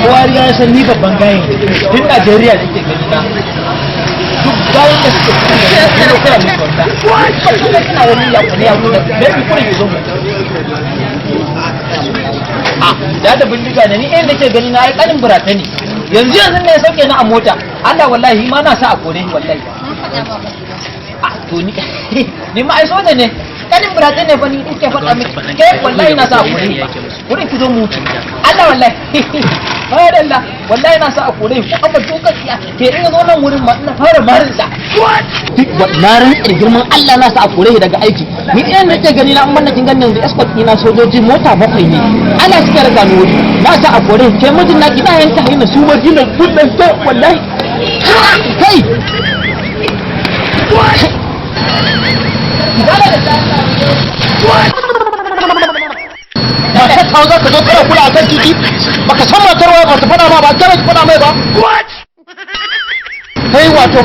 kowa ya san ni babban gayin tun Najeriya da ke gani na duk gayin da suke kuma kana musu wanda kuma suna wani yakuni ya kuma da bi kuma ke zo mu da bindiga ne ni ɗayan da ke gani na ai kanin burata ne yanzu ne ya sauke na a mota Allah wallahi ma na sa a kore shi wallahi to ni ma ai soja ne kanin burata ne fa ni ke faɗa miki ke wallahi na sa a kore shi wurin ku zo mu Allah wallahi Allah wallahi na sa a kore shi aka duka tsiya ke in zo nan wurin ma ina fara marin sa na ran girman Allah na sa a kore shi daga aiki ni ɗayan da ke gani na an manna kin ganin yanzu escort ina sojoji mota 7 ne Allah suka raka ni wuri na sa a kore ke mijin na kina yanka haina su madina budan to wallahi kai Mata ta za ka zo kara kula a kan titi baka san matar waya ba ta fada ma ba ta fada mai ba kai wato